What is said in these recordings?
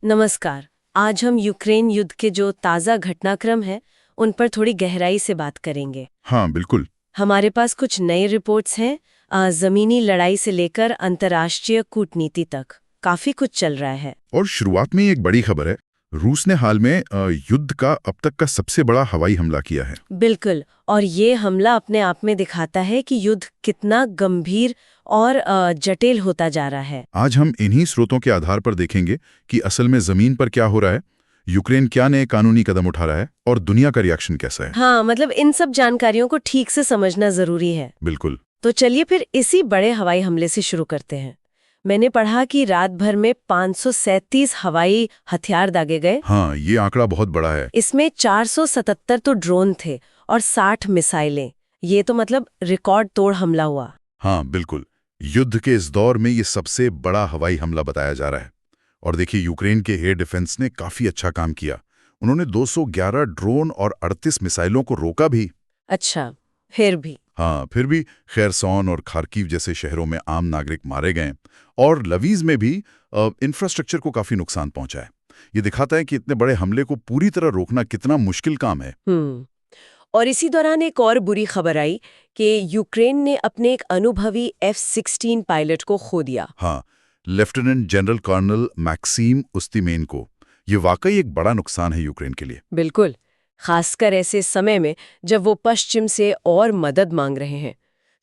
नमस्कार। आज हम यूक्रेन युद्ध के जो ताज़ा घटनाक्रम है उन पर थोड़ी गहराई से बात करेंगे। हाँ, बिल्कुल। हमारे पास कुछ नए रिपोर्ट्स हैं। ज़मीनी लड़ाई से लेकर अंतर्राष्ट्रीय कूटनीति तक काफ़ी कुछ चल रहा है। और शुरुआत में ही एक बड़ी खबर है। रूस ने हाल में युद्ध का अब तक का सबसे बड़ा हवाई हमला किया है। बिल्कुल। और ये हमला अपने आप में दिखाता है कि युद्ध कितना गंभीर और जटिल होता जा रहा है। आज हम इन्हीं स्रोतों के आधार पर देखेंगे कि असल में जमीन पर क्या हो रहा है, यूक्रेन क्या नए कानूनी कदम उठा रहा है और दुनिया का रिएक्शन कैसा है। हाँ, मतलब इन सब जानकारियों को ठीक से समझना जरूरी है। बिल्कुल। तो चलिए फिर इसी बड़े हवाई हमले से शुरू करते हैं। मैंने पढ़ा कि रात भर में 537 हवाई हथियार दागे गए। हाँ, ये आंकड़ा बहुत बड़ा है। इसमें 477 तो ड्रोन थे और 60 मिसाइलें। ये तो मतलब रिकॉर्ड तोड़ हमला हुआ। हाँ, बिल्कुल। युद्ध के इस दौर में ये सबसे बड़ा हवाई हमला बताया जा रहा है। और देखिए, यूक्रेन के एयर डिफेंस ने काफी अच्छा काम किया। उन्होंने 211 ड्रोन और 38 मिसाइलों को रोका भी। अच्छा, फिर भी। हाँ, फिर भी खैरसॉन और खार्किव जैसे शहरों में आम नागरिक मारे गए और लवीज में भी इंफ्रास्ट्रक्चर को काफी नुकसान पहुंचा है। ये दिखाता है कि इतने बड़े हमले को पूरी तरह रोकना कितना मुश्किल काम है। और इसी दौरान एक और बुरी खबर आई कि यूक्रेन ने अपने एक अनुभवी F-16 पायलट को खो दिया। हाँ, लेफ्टिनेंट जनरल कर्नल मैक्सिम उस्तिमेन को। ये वाकई एक बड़ा नुकसान है यूक्रेन के लिए। बिल्कुल, खासकर ऐसे समय में जब वो पश्चिम से और मदद मांग रहे हैं।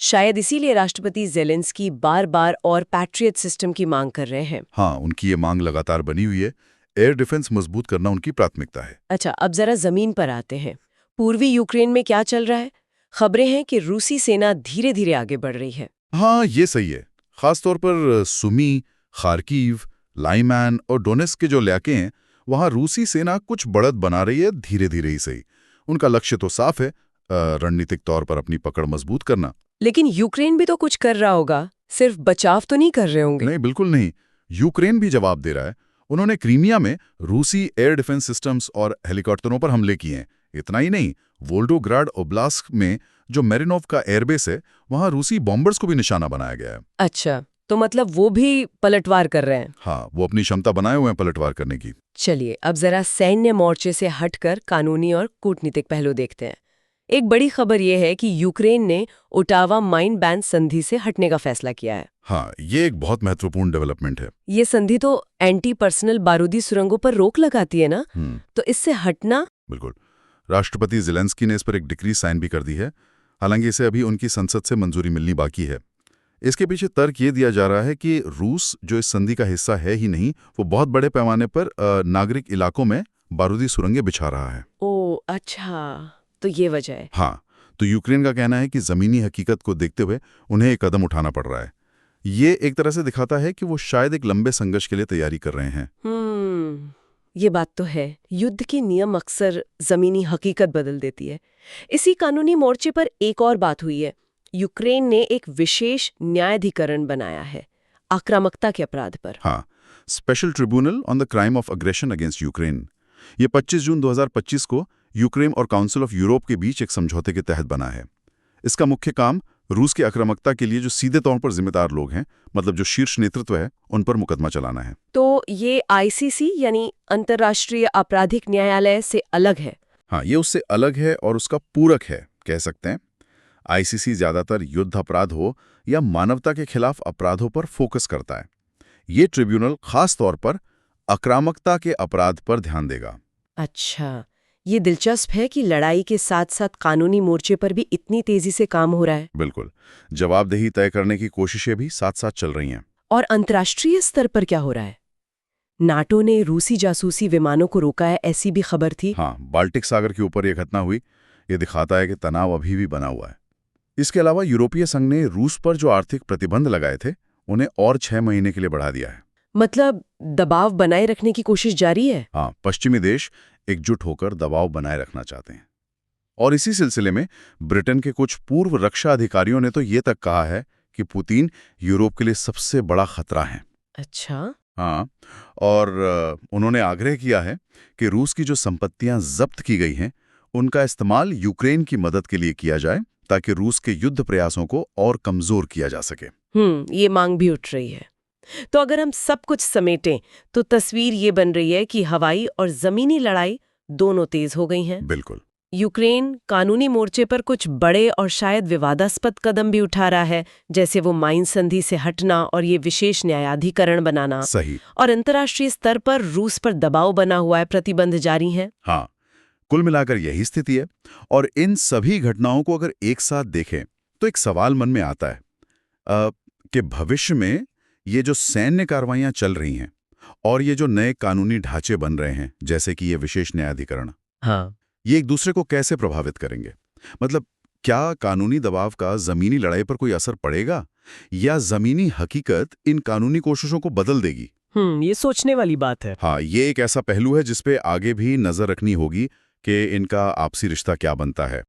शायद इसीलिए राष्ट्रपति ज़ेलेंस्की बार-बार और पैट्रियट सिस्टम की मांग कर रहे हैं। हाँ, उनकी ये मांग लगातार बनी हुई है। एयर डिफेंस मजबूत करना उनकी प्राथमिकता है। अच्छा, अब जरा जमीन पर आते हैं। पूर्वी यूक्रेन में क्या चल रहा है? खबरें हैं कि रूसी सेना धीरे-धीरे आगे बढ़ रही है। हाँ, ये सही है। खासतौर पर सुमी, खार्किव, लाइमैन और डोनेस्क के जो इलाके हैं, वहाँ रूसी सेना कुछ बढ़त बना रही है, धीरे धीरे ही सही। उनका लक्ष्य तो साफ है, रणनीतिक तौर पर अपनी पकड़ मजबूत करना। लेकिन यूक्रेन भी तो कुछ कर रहा होगा, सिर्फ बचाव तो नहीं कर रहे होंगे। नहीं, बिल्कुल नहीं। यूक्रेन भी जवाब दे रहा है। उन्होंने क्रीमिया में रूसी एयर डिफेंस सिस्टम्स और हेलीकॉप्टरों पर हमले किए हैं। इतना ही नहीं, वोल्डोग्राड ओब्लास्ट में जो मेरिनोव का एयरबेस है, वहाँ रूसी बॉम्बर्स को भी निशाना बनाया गया है। अच्छा, तो मतलब वो भी पलटवार कर रहे हैं। हाँ, वो अपनी क्षमता बनाए हुए हैं पलटवार करने की। चलिए, अब जरा सैन्य मोर्चे से हटकर कानूनी और कूटनीतिक पहलू देखते हैं। एक बड़ी खबर यह है कि यूक्रेन ने ओटावा माइन बैन संधि से हटने का फैसला किया है। हाँ, ये एक बहुत महत्वपूर्ण डेवलपमेंट है। ये संधि तो एंटी पर्सनल बारूदी सुरंगों पर रोक लगाती है ना? तो इससे हटना। बिल्कुल। राष्ट्रपति ज़ेलेंस्की ने इस पर एक डिक्री साइन भी कर दी है। हालांकि इसे अभी उनकी संसद से मंजूरी मिलनी बाकी है। इसके पीछे तर्क ये दिया जा रहा है कि रूस, जो इस संधि का हिस्सा है ही नहीं, वो बहुत बड़े पैमाने पर नागरिक इलाकों में बारूदी सुरंगें बिछा रहा है। ओह अच्छा, तो ये वजह है। हाँ, तो यूक्रेन का कहना है कि जमीनी हकीकत को देखते हुए उन्हें एक कदम उठाना पड़ रहा है। ये एक तरह से दिखाता है कि वो शायद एक लंबे संघर्ष के लिए तैयारी कर रहे हैं। ये बात तो है। युद्ध के नियम अक्सर जमीनी हकीकत बदल देती है। इसी कानूनी मोर्चे पर एक और बात हुई है। यूक्रेन ने एक विशेष न्यायाधिकरण बनाया है आक्रामकता के अपराध पर। हाँ, special tribunal on the crime of aggression against Ukraine. ये 25 जून 2025 को यूक्रेन और काउंसिल ऑफ यूरोप के बीच एक समझौते के तहत बना है। इसका मुख्य काम रूस की आक्रामकता के लिए जो सीधे तौर पर जिम्मेदार लोग हैं, मतलब जो शीर्ष नेतृत्व है, उन पर मुकदमा चलाना है। तो ये आईसीसी यानी अंतर्राष्ट्रीय आपराधिक न्यायालय से अलग है। हाँ, ये उससे अलग है और उसका पूरक है, कह सकते हैं। आईसीसी ज्यादातर युद्ध अपराध हो या मानवता के खिलाफ अपराधों पर फोकस करता है। ये ट्रिब्यूनल खास तौर पर आक्रामकता के अपराध पर ध्यान देगा। अच्छा, ये दिलचस्प है कि लड़ाई के साथ साथ कानूनी मोर्चे पर भी इतनी तेजी से काम हो रहा है। बिल्कुल। जवाबदेही तय करने की कोशिशें भी साथ साथ चल रही हैं। और अंतर्राष्ट्रीय स्तर पर क्या हो रहा है? नाटो ने रूसी जासूसी विमानों को रोका है, ऐसी भी खबर थी। हाँ, बाल्टिक सागर के ऊपर यह घटना हुई। ये दिखाता है कि तनाव अभी भी बना हुआ है। इसके अलावा यूरोपीय संघ ने रूस पर जो आर्थिक प्रतिबंध लगाए थे, उन्हें और 6 महीने के लिए बढ़ा दिया है। मतलब दबाव बनाए रखने की कोशिश जारी है। हाँ, पश्चिमी देश एकजुट होकर दबाव बनाए रखना चाहते हैं। और इसी सिलसिले में ब्रिटेन के कुछ पूर्व रक्षा अधिकारियों ने तो ये तक कहा है कि पुतिन यूरोप के लिए सबसे बड़ा खतरा है। अच्छा। हाँ, और उन्होंने आग्रह किया है कि रूस की जो संपत्तियां जब्त की गई हैं, उनका इस्तेमाल यूक्रेन की मदद के लिए किया जाए, ताकि रूस के युद्ध प्रयासों को और कमजोर किया जा सके। ये मांग भी उठ रही है। तो अगर हम सब कुछ समेटें तो तस्वीर ये बन रही है कि हवाई और जमीनी लड़ाई दोनों तेज हो गई हैं। बिल्कुल। यूक्रेन कानूनी मोर्चे पर कुछ बड़े और शायद विवादास्पद कदम भी उठा रहा है, जैसे वो माइंस संधि से हटना और ये विशेष न्यायाधिकरण बनाना। सही। और अंतर्राष्ट्रीय स्तर पर रूस पर दबाव बना हुआ है, प्रतिबंध जारी हैं। हाँ, कुल मिलाकर यही स्थिति है। और इन सभी घटनाओं को अगर एक साथ देखें तो एक सवाल मन में आता है कि भविष्य में ये जो सैन्य कार्रवाइयां चल रही हैं और ये जो नए कानूनी ढांचे बन रहे हैं, जैसे कि ये विशेष न्यायाधिकरण, हाँ, ये एक दूसरे को कैसे प्रभावित करेंगे? मतलब क्या कानूनी दबाव का जमीनी लड़ाई पर कोई असर पड़ेगा या जमीनी हकीकत इन कानूनी कोशिशों को बदल देगी? ये सोचने वाली बात है। हाँ, ये एक ऐसा पहलू है जिस पे आगे भी नजर रखनी होगी कि इनका आपसी रिश्ता क्या बनता है।